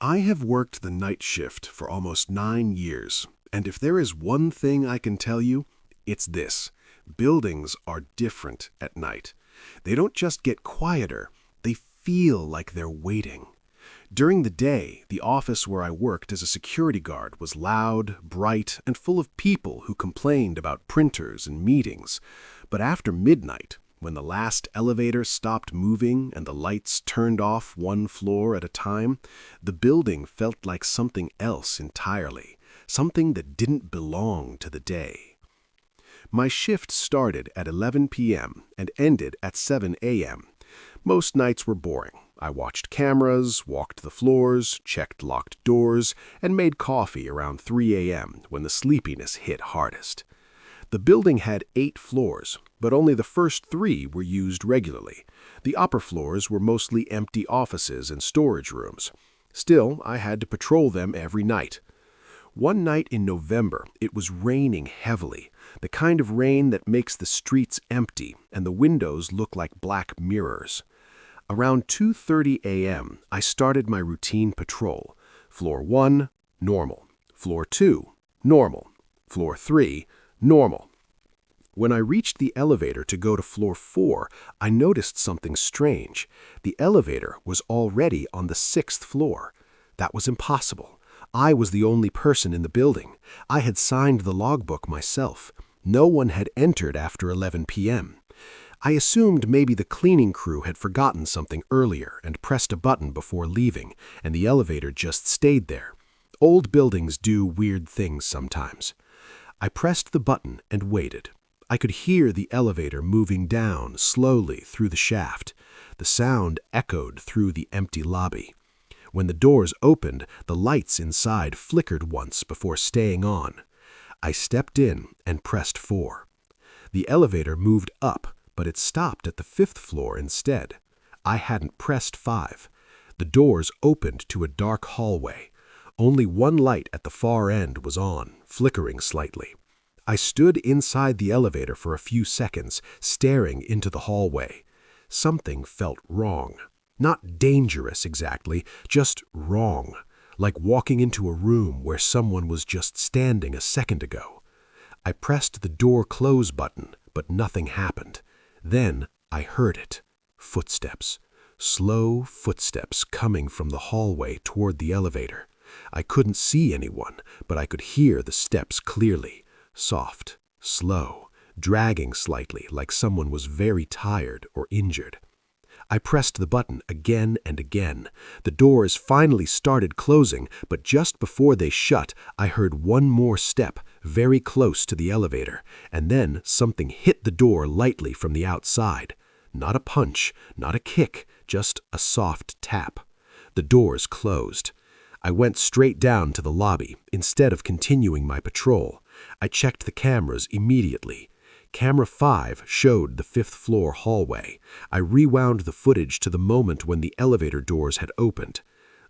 I have worked the night shift for almost 9 years, and if there is one thing I can tell you, it's this. Buildings are different at night. They don't just get quieter, they feel like they're waiting. During the day, the office where I worked as a security guard was loud, bright, and full of people who complained about printers and meetings. But after midnight, when the last elevator stopped moving and the lights turned off one floor at a time, the building felt like something else entirely, something that didn't belong to the day. My shift started at 11 p.m. and ended at 7 a.m. Most nights were boring. I watched cameras, walked the floors, checked locked doors, and made coffee around 3 a.m. when the sleepiness hit hardest. The building had 8 floors, but only the first 3 were used regularly. The upper floors were mostly empty offices and storage rooms. Still, I had to patrol them every night. One night in November, it was raining heavily, the kind of rain that makes the streets empty and the windows look like black mirrors. Around 2:30 a.m., I started my routine patrol. Floor 1, normal. Floor 2, normal. Floor 3, normal. When I reached the elevator to go to floor 4, I noticed something strange. The elevator was already on the 6th floor. That was impossible. I was the only person in the building. I had signed the logbook myself. No one had entered after 11 p.m. I assumed maybe the cleaning crew had forgotten something earlier and pressed a button before leaving, and the elevator just stayed there. Old buildings do weird things sometimes. I pressed the button and waited. I could hear the elevator moving down slowly through the shaft. The sound echoed through the empty lobby. When the doors opened, the lights inside flickered once before staying on. I stepped in and pressed 4. The elevator moved up, but it stopped at the 5th floor instead. I hadn't pressed 5. The doors opened to a dark hallway. Only one light at the far end was on, flickering slightly. I stood inside the elevator for a few seconds, staring into the hallway. Something felt wrong. Not dangerous exactly, just wrong, like walking into a room where someone was just standing a second ago. I pressed the door close button, but nothing happened. Then I heard it. Footsteps. Slow footsteps coming from the hallway toward the elevator. I couldn't see anyone, but I could hear the steps clearly. Soft, slow, dragging slightly like someone was very tired or injured. I pressed the button again and again. The doors finally started closing, but just before they shut, I heard one more step very close to the elevator, and then something hit the door lightly from the outside. Not a punch, not a kick, just a soft tap. The doors closed. I went straight down to the lobby instead of continuing my patrol. I checked the cameras immediately. Camera 5 showed the 5th floor hallway. I rewound the footage to the moment when the elevator doors had opened.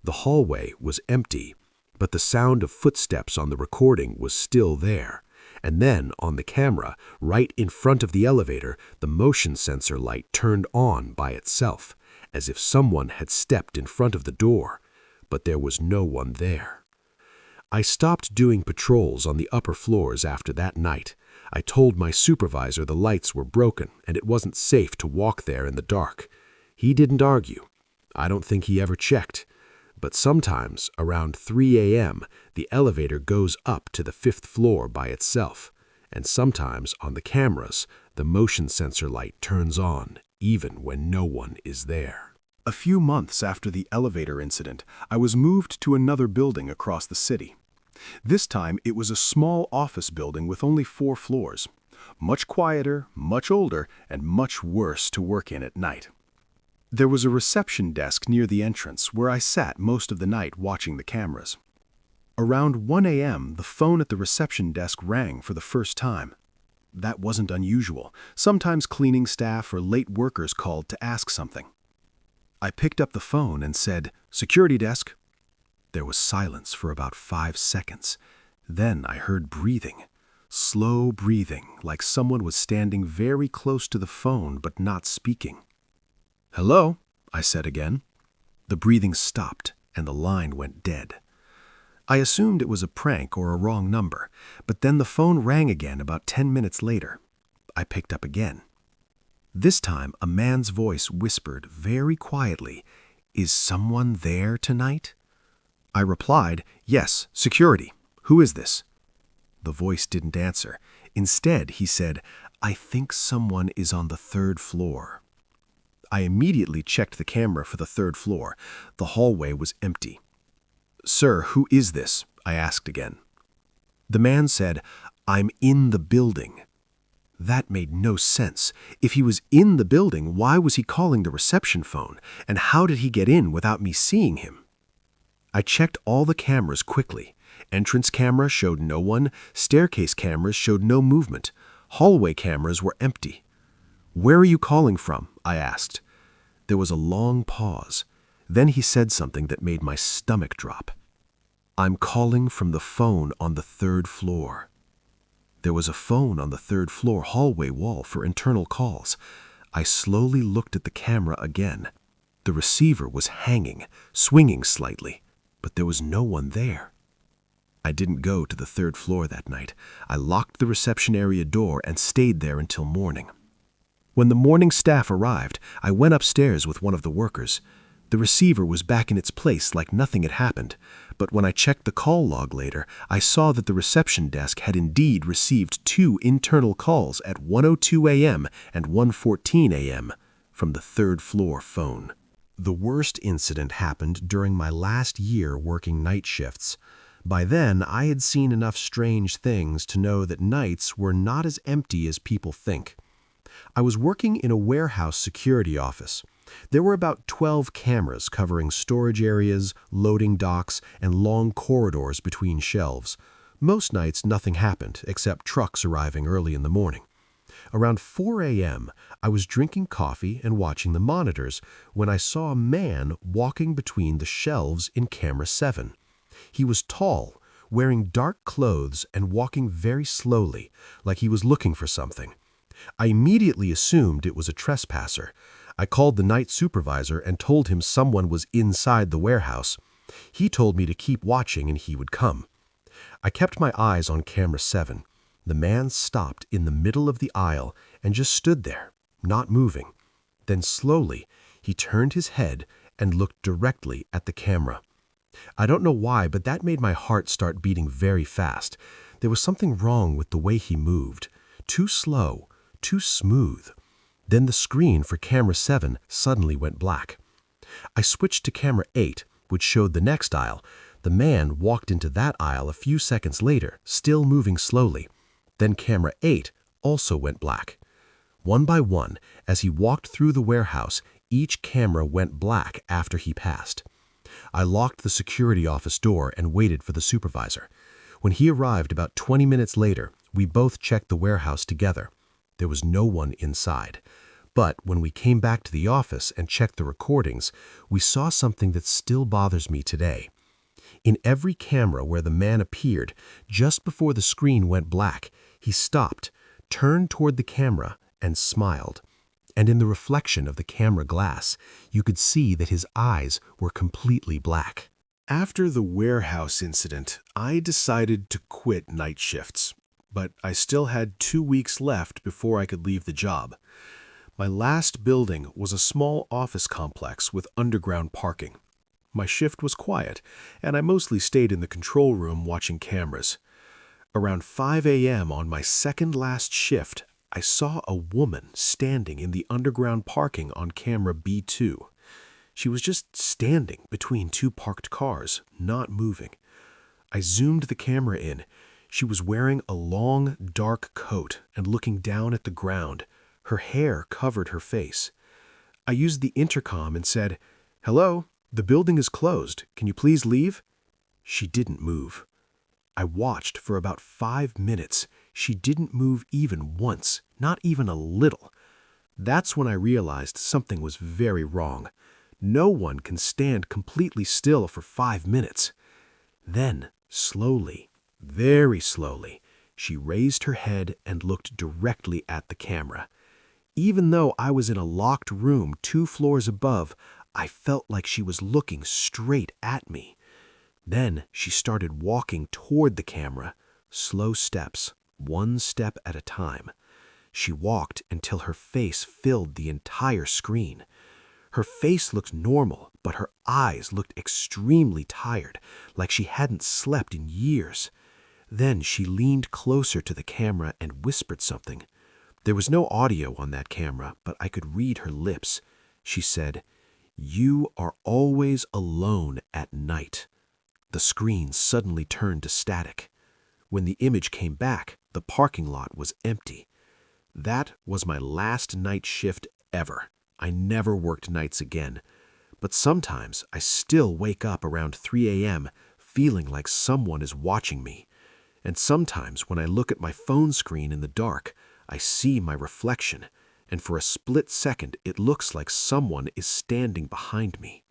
The hallway was empty, but the sound of footsteps on the recording was still there. And then, on the camera, right in front of the elevator, the motion sensor light turned on by itself, as if someone had stepped in front of the door. But there was no one there. I stopped doing patrols on the upper floors after that night. I told my supervisor the lights were broken and it wasn't safe to walk there in the dark. He didn't argue. I don't think he ever checked. But sometimes, around 3 a.m., the elevator goes up to the 5th floor by itself. And sometimes, on the cameras, the motion sensor light turns on, even when no one is there. A few months after the elevator incident, I was moved to another building across the city. This time, it was a small office building with only 4 floors. Much quieter, much older, and much worse to work in at night. There was a reception desk near the entrance where I sat most of the night watching the cameras. Around 1 a.m., the phone at the reception desk rang for the first time. That wasn't unusual. Sometimes cleaning staff or late workers called to ask something. I picked up the phone and said, "Security desk." There was silence for about 5 seconds. Then I heard breathing. Slow breathing, like someone was standing very close to the phone but not speaking. "Hello," I said again. The breathing stopped, and the line went dead. I assumed it was a prank or a wrong number, but then the phone rang again about 10 minutes later. I picked up again. This time, a man's voice whispered very quietly, "Is someone there tonight?" I replied, "Yes, security. Who is this?" The voice didn't answer. Instead, he said, "I think someone is on the 3rd floor." I immediately checked the camera for the 3rd floor. The hallway was empty. "Sir, who is this?" I asked again. The man said, "I'm in the building." That made no sense. If he was in the building, why was he calling the reception phone? And how did he get in without me seeing him? I checked all the cameras quickly. Entrance camera showed no one. Staircase cameras showed no movement. Hallway cameras were empty. "Where are you calling from?" I asked. There was a long pause. Then he said something that made my stomach drop. "I'm calling from the phone on the 3rd floor." There was a phone on the 3rd floor hallway wall for internal calls. I slowly looked at the camera again. The receiver was hanging, swinging slightly, but there was no one there. I didn't go to the 3rd floor that night. I locked the reception area door and stayed there until morning. When the morning staff arrived, I went upstairs with one of the workers. The receiver was back in its place like nothing had happened, but when I checked the call log later, I saw that the reception desk had indeed received 2 internal calls at 1:02 a.m. and 1:14 a.m. from the 3rd floor phone. The worst incident happened during my last year working night shifts. By then, I had seen enough strange things to know that nights were not as empty as people think. I was working in a warehouse security office. There were about 12 cameras covering storage areas, loading docks, and long corridors between shelves. Most nights nothing happened except trucks arriving early in the morning. Around 4 a.m., I was drinking coffee and watching the monitors when I saw a man walking between the shelves in camera 7. He was tall, wearing dark clothes and walking very slowly, like he was looking for something. I immediately assumed it was a trespasser. I called the night supervisor and told him someone was inside the warehouse. He told me to keep watching and he would come. I kept my eyes on camera 7. The man stopped in the middle of the aisle and just stood there, not moving. Then slowly, he turned his head and looked directly at the camera. I don't know why, but that made my heart start beating very fast. There was something wrong with the way he moved. Too slow, too smooth. Then the screen for camera 7 suddenly went black. I switched to camera 8, which showed the next aisle. The man walked into that aisle a few seconds later, still moving slowly. Then camera 8 also went black. One by one, as he walked through the warehouse, each camera went black after he passed. I locked the security office door and waited for the supervisor. When he arrived about 20 minutes later, we both checked the warehouse together. There was no one inside. But when we came back to the office and checked the recordings, we saw something that still bothers me today. In every camera where the man appeared, just before the screen went black, he stopped, turned toward the camera, and smiled. And in the reflection of the camera glass, you could see that his eyes were completely black. After the warehouse incident, I decided to quit night shifts, but I still had 2 weeks left before I could leave the job. My last building was a small office complex with underground parking. My shift was quiet, and I mostly stayed in the control room watching cameras. Around 5 a.m. on my second last shift, I saw a woman standing in the underground parking on camera B2. She was just standing between 2 parked cars, not moving. I zoomed the camera in. She was wearing a long, dark coat and looking down at the ground. Her hair covered her face. I used the intercom and said, "Hello, the building is closed. Can you please leave?" She didn't move. I watched for about 5 minutes. She didn't move even once, not even a little. That's when I realized something was very wrong. No one can stand completely still for 5 minutes. Then, slowly, very slowly, she raised her head and looked directly at the camera. Even though I was in a locked room 2 floors above, I felt like she was looking straight at me. Then she started walking toward the camera, slow steps, one step at a time. She walked until her face filled the entire screen. Her face looked normal, but her eyes looked extremely tired, like she hadn't slept in years. Then she leaned closer to the camera and whispered something. There was no audio on that camera, but I could read her lips. She said, "You are always alone at night." The screen suddenly turned to static. When the image came back, the parking lot was empty. That was my last night shift ever. I never worked nights again. But sometimes I still wake up around 3 a.m. feeling like someone is watching me. And sometimes when I look at my phone screen in the dark, I see my reflection, and for a split second it looks like someone is standing behind me.